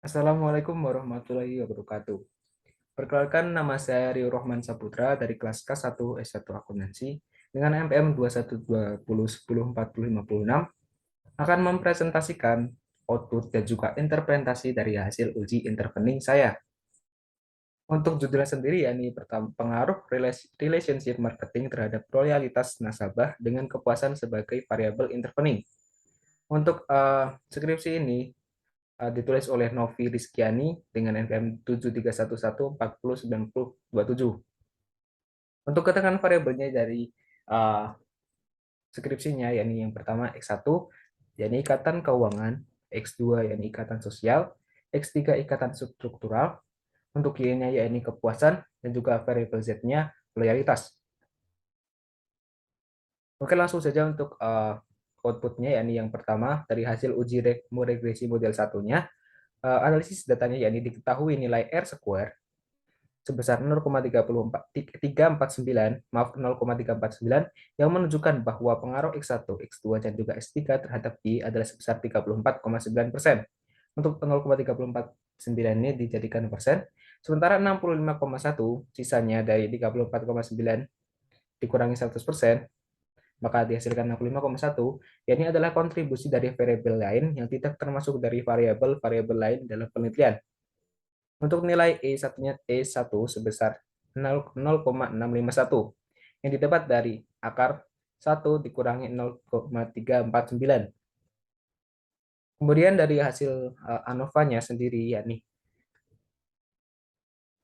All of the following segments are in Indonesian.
Assalamualaikum warahmatullahi wabarakatuh. Perkenalkan, nama saya Rio Rohman Saputra dari kelas K1 S1 Akuntansi dengan MPM 212104056 akan mempresentasikan output dan juga interpretasi dari hasil uji intervening saya. Untuk judulnya sendiri, yakni pertama, pengaruh relationship marketing terhadap loyalitas nasabah dengan kepuasan sebagai variabel intervening. Untuk skripsi ini ditulis oleh Novi Rizkyani dengan NPM 731140927. Untuk keterangan variabelnya dari uh, skripsinya, yakni yang pertama X1, yakni ikatan keuangan, X2, yakni ikatan sosial, X3, ikatan struktural, untuk Y-nya yakni kepuasan, dan juga variabel Z-nya loyalitas. Oke, langsung saja untuk outputnya, yakni yang pertama dari hasil uji regresi model satunya, analisis datanya yakni diketahui nilai R square sebesar 0,349, maaf 0,349, yang menunjukkan bahwa pengaruh X1, X2, dan juga X3 terhadap Y adalah sebesar 34,9%. Untuk 0,349 ini dijadikan persen, sementara 65,1 sisanya dari 34,9 dikurangi 100%, maka dihasilkan 65,1, yakni adalah kontribusi dari variabel lain yang tidak termasuk dari variabel-variabel lain dalam penelitian. Untuk nilai E1 sebesar 0,651 yang didapat dari akar 1 dikurangi 0,349. Kemudian dari hasil ANOVA-nya sendiri, yakni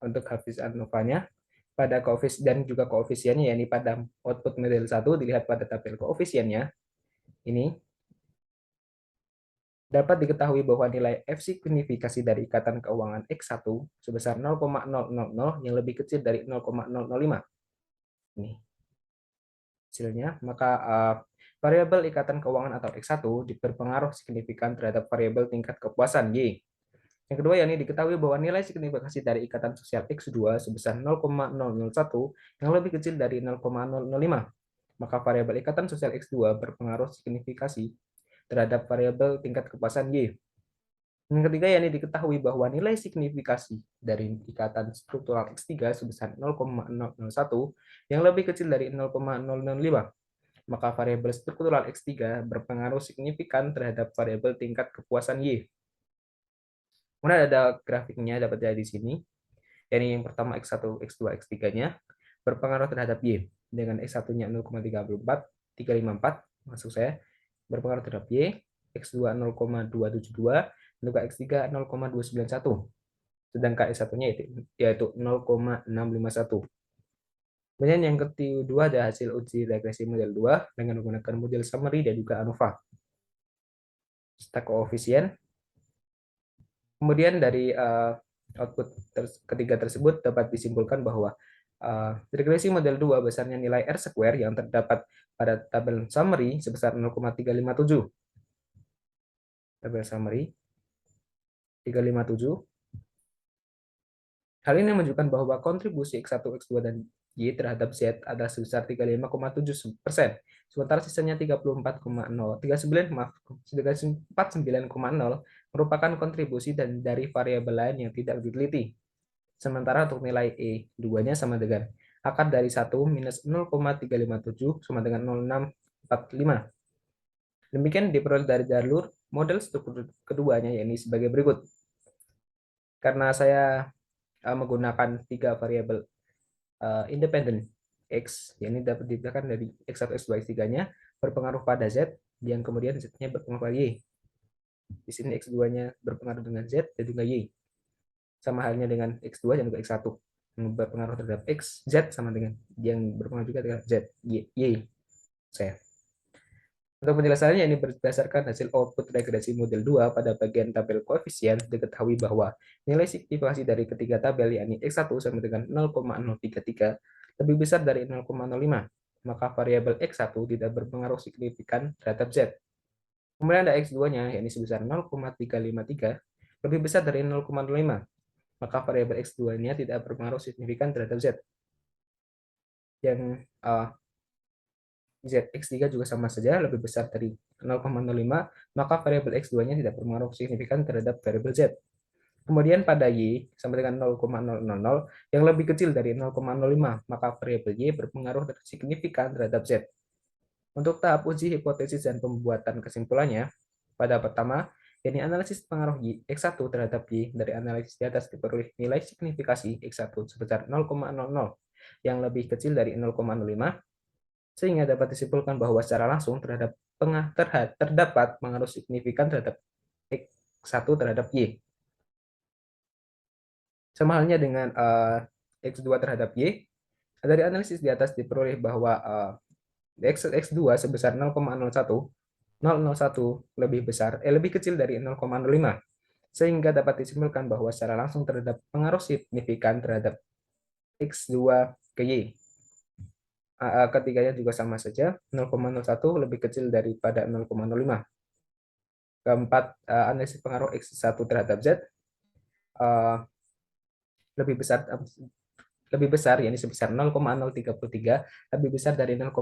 untuk hasil ANOVA-nya pada koefisien dan juga koefisiennya, yakni pada output model 1 dilihat pada tabel koefisiennya ini dapat diketahui bahwa nilai F signifikasi dari ikatan keuangan X1 sebesar 0,000 yang lebih kecil dari 0,005. Ini hasilnya, maka variabel ikatan keuangan atau X1 berpengaruh signifikan terhadap variabel tingkat kepuasan Y. Yang kedua, yakni diketahui bahwa nilai signifikasi dari ikatan sosial X2 sebesar 0,001 yang lebih kecil dari 0,005. Maka variabel ikatan sosial X2 berpengaruh signifikasi terhadap variabel tingkat kepuasan Y. Yang ketiga, yakni diketahui bahwa nilai signifikasi dari ikatan struktural X3 sebesar 0,001 yang lebih kecil dari 0,005. Maka variabel struktural X3 berpengaruh signifikan terhadap variabel tingkat kepuasan Y. Kemudian ada grafiknya dapat dilihat di sini. Yakni yang pertama X1, X2, X3-nya berpengaruh terhadap Y dengan X1-nya 0,354, maksud saya berpengaruh terhadap Y, X2 0,272, dan juga X3 0,291. Sedangkan X1-nya yaitu 0,651. Kemudian yang kedua ada hasil uji regresi model 2 dengan menggunakan model summary dan juga ANOVA. Stack koefisien. Kemudian dari output ketiga tersebut dapat disimpulkan bahwa regresi model 2 besarnya nilai R square yang terdapat pada tabel summary sebesar 0,357. Tabel summary 357. Hal ini menunjukkan bahwa kontribusi X1, X2, dan Y terhadap Z adalah sebesar 35,7%, sementara sisanya 39,0 merupakan kontribusi dan dari variabel lain yang tidak diteliti. Sementara untuk nilai E2-nya sama dengan akar dari 1 minus 0,357 sama dengan 0,645. Demikian diperoleh dari jalur model struktur keduanya, yakni sebagai berikut. Karena saya menggunakan tiga variabel independen X, yang ini dapat diberikan dari X1, X2, X3-nya berpengaruh pada Z, yang kemudian Z-nya berpengaruh pada Y. Di sini X2-nya berpengaruh dengan Z dan juga Y. Sama halnya dengan X2 dan juga X1. Yang berpengaruh terhadap X, Z sama dengan yang berpengaruh juga terhadap Z, Y. Saya. Untuk penjelasannya, ini berdasarkan hasil output regresi model 2 pada bagian tabel koefisien, diketahui bahwa nilai signifikasi dari ketiga tabel, yakni X1 sama dengan 0,033, lebih besar dari 0,05, maka variabel X1 tidak berpengaruh signifikan terhadap Z. Kemudian ada X2-nya, yakni sebesar 0,353, lebih besar dari 0,05, maka variabel X2-nya tidak berpengaruh signifikan terhadap Z. Yang ZX3 juga sama saja, lebih besar dari 0,05, maka variabel X2-nya tidak berpengaruh signifikan terhadap variabel Z. Kemudian pada Y sama dengan 0,000 yang lebih kecil dari 0,05, maka variabel Y berpengaruh signifikan terhadap Z. Untuk tahap uji hipotesis dan pembuatan kesimpulannya, pada pertama, yakni analisis pengaruh X1 terhadap Y, dari analisis di atas diperoleh nilai signifikasi X1 sebesar 0,00 yang lebih kecil dari 0,05, sehingga dapat disimpulkan bahwa secara langsung terdapat pengaruh signifikan terhadap X1 terhadap Y. Sama halnya dengan X2 terhadap Y, dari analisis di atas diperoleh bahwa X2 sebesar 0,01 lebih kecil dari 0,05, sehingga dapat disimpulkan bahwa secara langsung terdapat pengaruh signifikan terhadap X2 ke Y. Ketiganya juga sama saja, 0,01 lebih kecil daripada 0,05. Keempat, analisis pengaruh X1 terhadap Z lebih besar, yakni sebesar 0,033, lebih besar dari 0,05,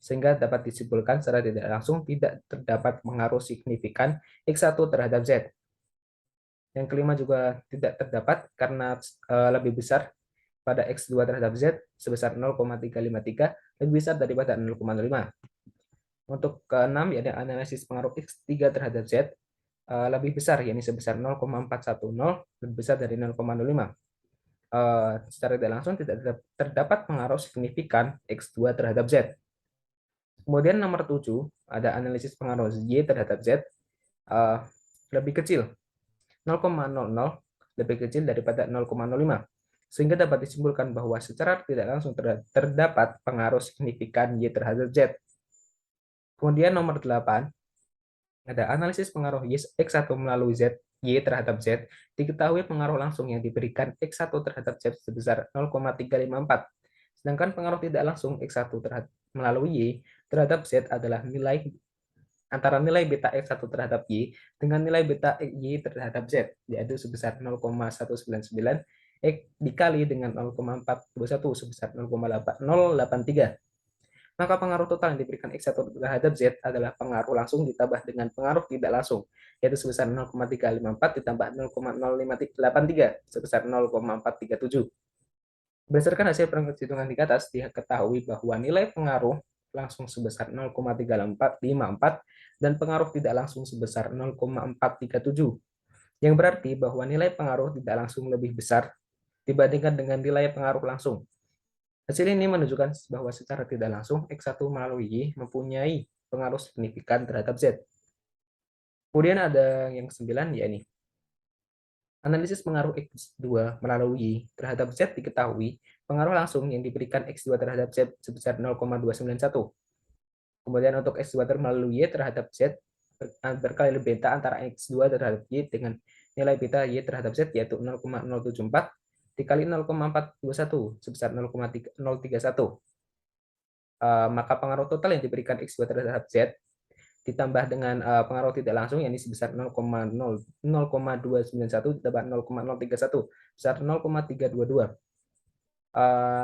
sehingga dapat disimpulkan secara tidak langsung tidak terdapat pengaruh signifikan X1 terhadap Z. Yang kelima juga tidak terdapat karena lebih besar pada X2 terhadap Z sebesar 0,353, lebih besar daripada 0,05. Untuk keenam, yaitu analisis pengaruh X3 terhadap Z lebih besar, yakni sebesar 0,410, lebih besar dari 0,05. Secara tidak langsung tidak terdapat pengaruh signifikan X2 terhadap Z. Kemudian nomor 7, ada analisis pengaruh Y terhadap Z lebih kecil, 0,00 lebih kecil daripada 0,05, sehingga dapat disimpulkan bahwa secara tidak langsung terdapat pengaruh signifikan Y terhadap Z. Kemudian nomor 8, ada analisis pengaruh X1 melalui Y terhadap Z, diketahui pengaruh langsung yang diberikan X1 terhadap Z sebesar 0,354. Sedangkan pengaruh tidak langsung X1 melalui Y terhadap Z adalah antara nilai beta X1 terhadap Y dengan nilai beta Y terhadap Z, yaitu sebesar 0,199 dikali dengan 0,421 sebesar 0,083. Maka pengaruh total yang diberikan X1 terhadap Z adalah pengaruh langsung ditambah dengan pengaruh tidak langsung, yaitu sebesar 0,354 ditambah 0,0583 sebesar 0,437. Berdasarkan hasil perhitungan di atas, diketahui bahwa nilai pengaruh langsung sebesar 0,354 dan pengaruh tidak langsung sebesar 0,437, yang berarti bahwa nilai pengaruh tidak langsung lebih besar dibandingkan dengan nilai pengaruh langsung. Hasil ini menunjukkan bahwa secara tidak langsung X1 melalui Y mempunyai pengaruh signifikan terhadap Z. Kemudian ada yang ke-9, yakni analisis pengaruh X2 melalui Y terhadap Z. Diketahui pengaruh langsung yang diberikan X2 terhadap Z sebesar 0,291. Kemudian untuk X2 melalui Y terhadap Z berkali beta antara X2 terhadap Y dengan nilai beta Y terhadap Z, yaitu 0,074 dikali 0,421 sebesar 0,031. Maka pengaruh total yang diberikan X2 terhadap Z ditambah dengan pengaruh tidak langsung, yakni sebesar 0,291 ditambah 0,031 sebesar 0,322.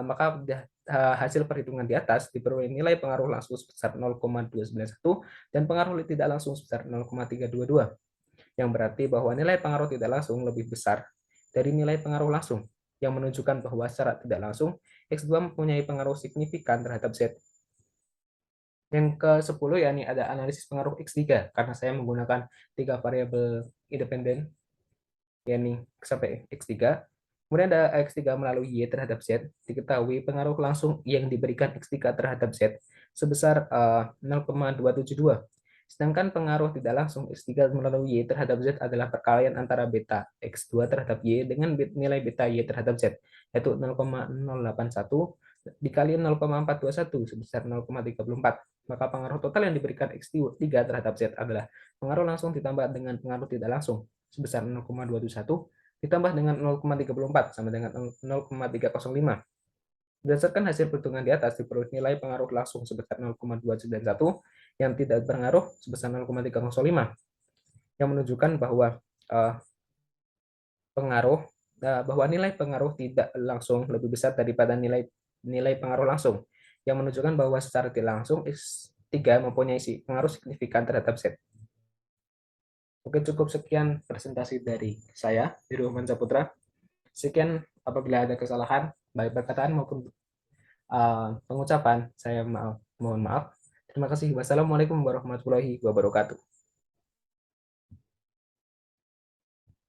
Maka hasil perhitungan di atas diperoleh nilai pengaruh langsung sebesar 0,291 dan pengaruh tidak langsung sebesar 0,322, yang berarti bahwa nilai pengaruh tidak langsung lebih besar dari nilai pengaruh langsung, yang menunjukkan bahwa secara tidak langsung X2 mempunyai pengaruh signifikan terhadap Z. Yang ke-10, yakni ada analisis pengaruh X3, karena saya menggunakan 3 variabel independen, yakni sampai X3. Kemudian ada X3 melalui Y terhadap Z, diketahui pengaruh langsung yang diberikan X3 terhadap Z sebesar 0,272. Sedangkan pengaruh tidak langsung X3 melalui Y terhadap Z adalah perkalian antara beta X2 terhadap Y dengan nilai beta Y terhadap Z, yaitu 0,081 dikali 0,421 sebesar 0,34. Maka pengaruh total yang diberikan X3 terhadap Z adalah pengaruh langsung ditambah dengan pengaruh tidak langsung sebesar 0,221 ditambah dengan 0,34 sama dengan 0,305. Berdasarkan hasil perhitungan di atas, diperoleh nilai pengaruh langsung sebesar 0,291 yang tidak berpengaruh sebesar 0,305, yang menunjukkan bahwa bahwa nilai pengaruh tidak langsung lebih besar daripada nilai pengaruh langsung, yang menunjukkan bahwa secara tidak langsung X3 mempunyai pengaruh signifikan terhadap Z. Oke, cukup sekian presentasi dari saya, Dirwoman Saputra. Sekian, apabila ada kesalahan, baik perkataan maupun pengucapan, saya mohon maaf. Terima kasih. Wassalamualaikum warahmatullahi wabarakatuh.